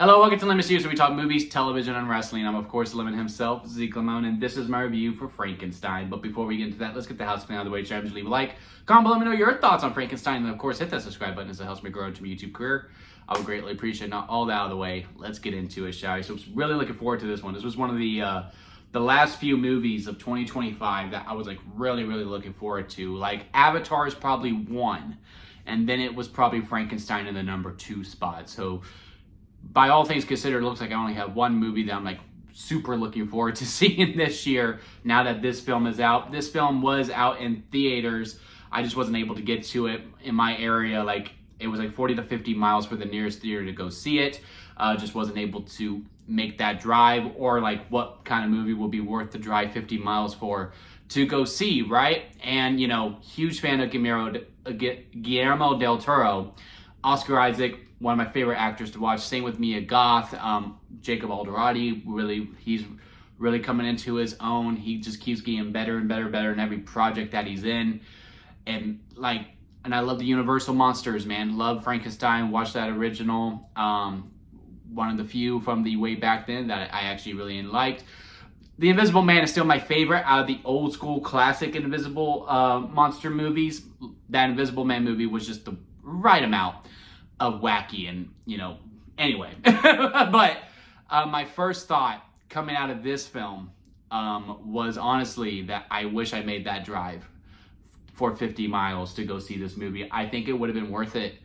Hello, welcome to Lemon Series, where we talk movies, television, and wrestling. I'm, of course, Lemon himself, Zeke Lemon, and this is my review for Frankenstein. But before we get into that, let's get the housekeeping out of the way. Remember to leave a like, comment below, let me know your thoughts on Frankenstein, and of course, hit that subscribe button as it helps me grow into my YouTube career. I would greatly appreciate it. Now, all that out of the way, let's get into it, shall we? So, I was really looking forward to this one. This was one of the last few movies of 2025 that I was really looking forward to. Like, Avatar is probably one, and then it was probably Frankenstein in the number 2 spot. So, by all things considered, it looks like I only have one movie that I'm super looking forward to seeing this year now that this film is out. This film was out in theaters. I just wasn't able to get to it in my area. It was 40 to 50 miles for the nearest theater to go see it. Just wasn't able to make that drive, or what kind of movie will be worth to drive 50 miles for to go see, right? And, huge fan of Guillermo Del Toro. Oscar Isaac, one of my favorite actors to watch. Same with Mia Goth. Jacob Alderati, he's really coming into his own. He just keeps getting better and better in every project that he's in. And I love the Universal monsters, man. Love Frankenstein. Watch that original. One of the few from the way back then that I actually really liked. The Invisible Man is still my favorite out of the old school classic Invisible monster movies. That Invisible Man movie was just the right amount of wacky and, anyway. But my first thought coming out of this film was honestly that I wish I made that drive for 50 miles to go see this movie. I think it would have been worth it.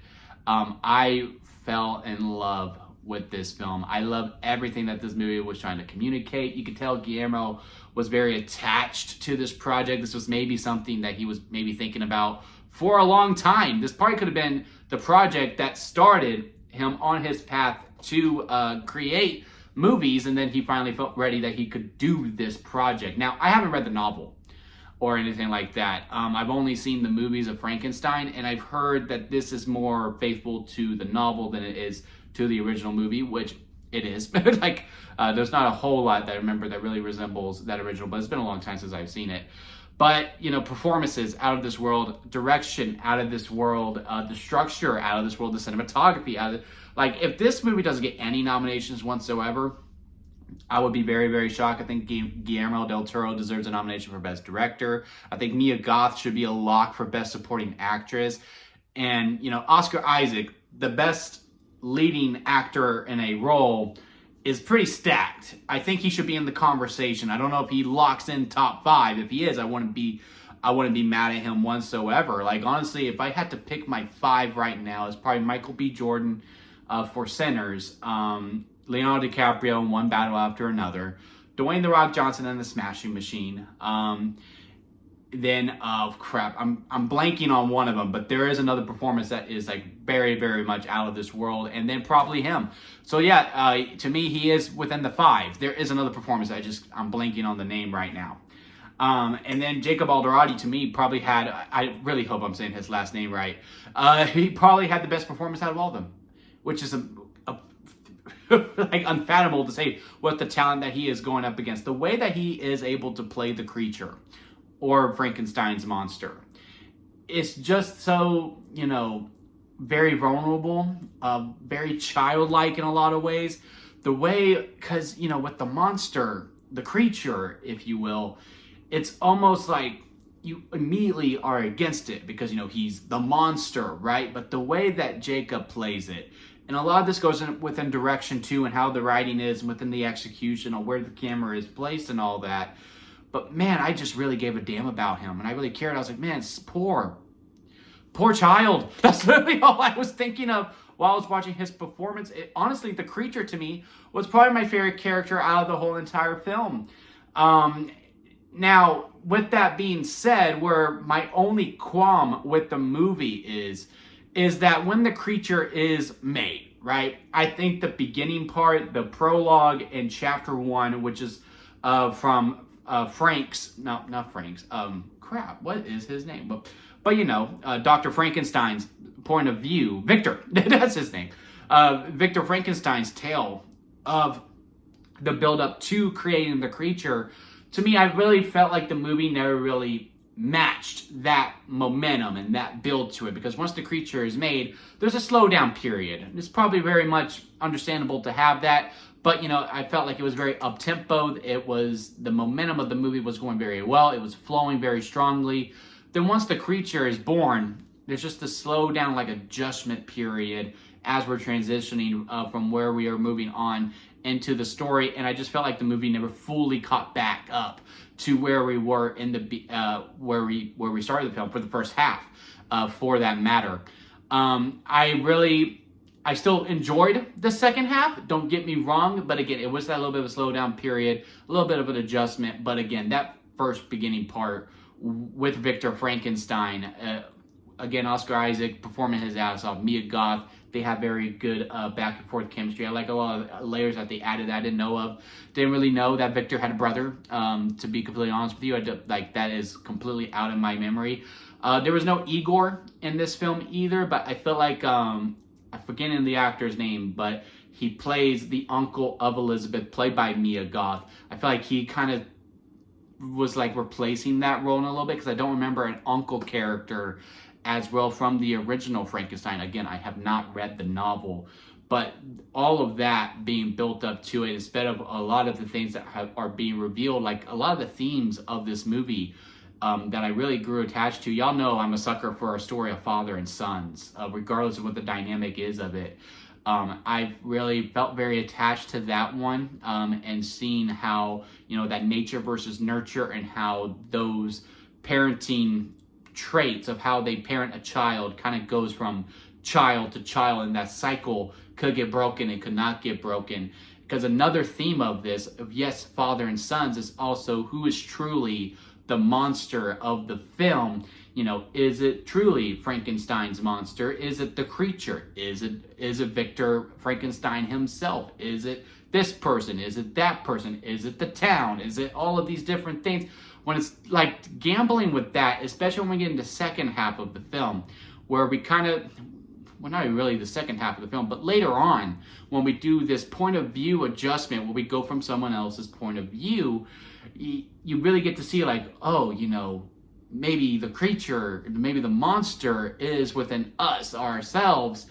I fell in love with this film. I love everything that this movie was trying to communicate. You could tell Guillermo was very attached to this project. This was maybe something that he was maybe thinking about for a long time. This probably could have been the project that started him on his path to create movies, and then he finally felt ready that he could do this project. Now, I haven't read the novel or anything like that. I've only seen the movies of Frankenstein, and I've heard that this is more faithful to the novel than it is to the original movie, which it is. There's not a whole lot that I remember that really resembles that original, but it's been a long time since I've seen it. But, performances out of this world, direction out of this world, the structure out of this world, the cinematography out of it. If this movie doesn't get any nominations whatsoever, I would be very shocked. I think Guillermo Del Toro deserves a nomination for Best Director. I think Mia Goth should be a lock for Best Supporting Actress. And, Oscar Isaac, the best leading actor in a role, is pretty stacked. I think he should be in the conversation. I don't know if he locks in top 5. If he is, I wouldn't be mad at him whatsoever. Honestly, if I had to pick my 5 right now, it's probably Michael B. Jordan for Sinners, Leonardo DiCaprio in One Battle After Another, Dwayne "The Rock" Johnson in The Smashing Machine. Then I'm blanking on one of them, but there is another performance that is very much out of this world, and then probably him. So yeah, to me, he is within the 5. There is another performance I'm blanking on the name right now. And then Jacob Alderati, to me, probably had, I really hope I'm saying his last name right, he probably had the best performance out of all of them, which is unfathomable to say what the talent that he is going up against. The way that he is able to play the creature or Frankenstein's monster, it's just so, very vulnerable, very childlike in a lot of ways. The way, because, with the monster, the creature, if you will, it's almost like you immediately are against it because, he's the monster, right? But the way that Jacob plays it, and a lot of this goes within direction too, and how the writing is within the execution, or where the camera is placed and all that. But man, I just really gave a damn about him, and I really cared. I was like, man, it's poor child. That's really all I was thinking of while I was watching his performance. Honestly, the creature to me was probably my favorite character out of the whole entire film. Now, with that being said, where my only qualm with the movie is that when the creature is made, right? I think the beginning part, the prologue in chapter 1, which is from not Frank's, what is his name? But Dr. Frankenstein's point of view, Victor, that's his name. Victor Frankenstein's tale of the build up to creating the creature. To me, I really felt like the movie never really matched that momentum and that build to it, because once the creature is made, there's a slowdown period. It's probably very much understandable to have that, but I felt like it was very up-tempo. The momentum of the movie was going very well. It was flowing very strongly. Then once the creature is born, there's just a slow down, like adjustment period as we're transitioning from where we are moving on into the story, and I just felt like the movie never fully caught back up to where we were in the where we started the film for the first half, for that matter. I still enjoyed the second half. Don't get me wrong, but again, it was that little bit of a slowdown period, a little bit of an adjustment. But again, that first beginning part with Victor Frankenstein, again, Oscar Isaac performing his ass off, Mia Goth, they have very good back and forth chemistry. I like a lot of layers that they added that I didn't know of. Didn't really know that Victor had a brother, to be completely honest with you. That is completely out of my memory. There was no Igor in this film either, but I feel like, I'm forgetting the actor's name, but he plays the uncle of Elizabeth, played by Mia Goth. I feel like he kind of was like replacing that role in a little bit, because I don't remember an uncle character as well from the original Frankenstein. Again, I have not read the novel, but all of that being built up to it, instead of a lot of the things that are being revealed, like a lot of the themes of this movie that I really grew attached to. Y'all know I'm a sucker for a story of father and sons, regardless of what the dynamic is of it. I've really felt very attached to that one, and seeing how, that nature versus nurture, and how those parenting traits of how they parent a child kind of goes from child to child, and that cycle could get broken, it could not get broken. Because another theme of this, of yes, father and sons, is also who is truly the monster of the film. Is it truly Frankenstein's monster? Is it the creature? Is it Victor Frankenstein himself? Is it this person? Is it that person? Is it the town? Is it all of these different things? When it's like gambling with that, especially when we get into the second half of the film, where we kind of, well, not really the second half of the film, but later on, when we do this point of view adjustment, where we go from someone else's point of view, you really get to see like, oh, maybe the creature, maybe the monster is within us, ourselves.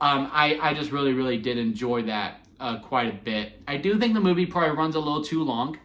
I just really, really did enjoy that quite a bit. I do think the movie probably runs a little too long.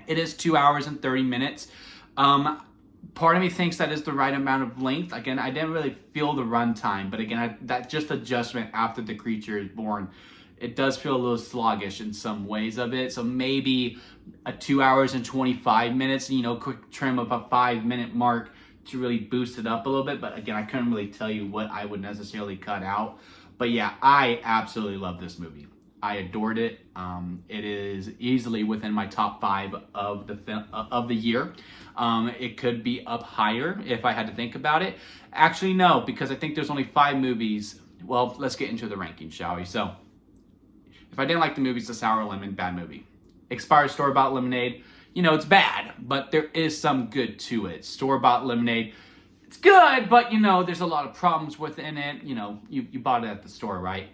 It is 2 hours and 30 minutes. Part of me thinks that is the right amount of length. Again, I didn't really feel the runtime, but again, that just adjustment after the creature is born, it does feel a little sluggish in some ways of it. So maybe a 2 hours and 25 minutes, quick trim of a 5-minute mark to really boost it up a little bit. But again, I couldn't really tell you what I would necessarily cut out. But yeah, I absolutely love this movie. I adored it. It is easily within my top 5 of the year. It could be up higher if I had to think about it. Actually, no, because I think there's only 5 movies. Well, let's get into the ranking, shall we? So, if I didn't like the movie, it's a Sour Lemon, bad movie. Expired store-bought lemonade, it's bad, but there is some good to it. Store-bought lemonade, it's good, but there's a lot of problems within it. You bought it at the store, right?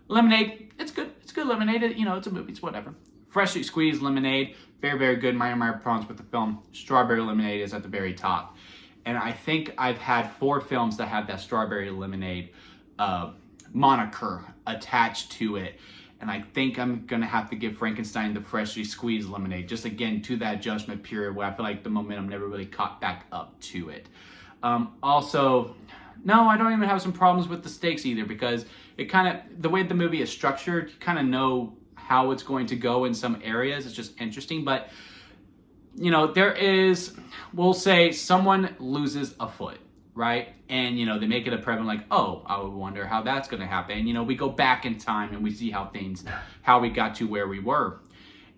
Lemonade, it's good. It's good lemonade. It's a movie. It's whatever. Freshly squeezed lemonade, very, very good. Minor problems with the film. Strawberry lemonade is at the very top. And I think I've had 4 films that have that strawberry lemonade moniker attached to it. And I think I'm going to have to give Frankenstein the freshly squeezed lemonade. Just again, to that adjustment period where I feel like the momentum never really caught back up to it. Also, no, I don't even have some problems with the stakes either, because it kind of, the way the movie is structured, you kind of know how it's going to go in some areas. It's just interesting. But, there is, we'll say someone loses a foot, right? And, they make it a prevalent like, oh, I would wonder how that's going to happen. We go back in time and we see how we got to where we were.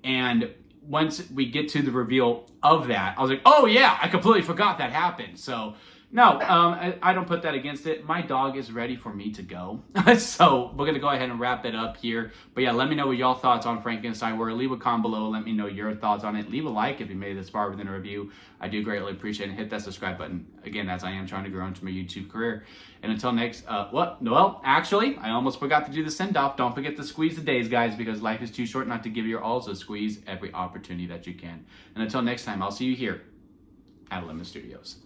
And once we get to the reveal of that, I was like, oh yeah, I completely forgot that happened. So no, I don't put that against it. My dog is ready for me to go. So we're going to go ahead and wrap it up here. But yeah, let me know what y'all thoughts on Frankenstein were. Leave a comment below. Let me know your thoughts on it. Leave a like if you made it this far within a review. I do greatly appreciate it. And hit that subscribe button. Again, as I am trying to grow into my YouTube career. And until next, well, actually, I almost forgot to do the send-off. Don't forget to squeeze the days, guys, because life is too short not to give your alls a squeeze every opportunity that you can. And until next time, I'll see you here at Lemon Studios.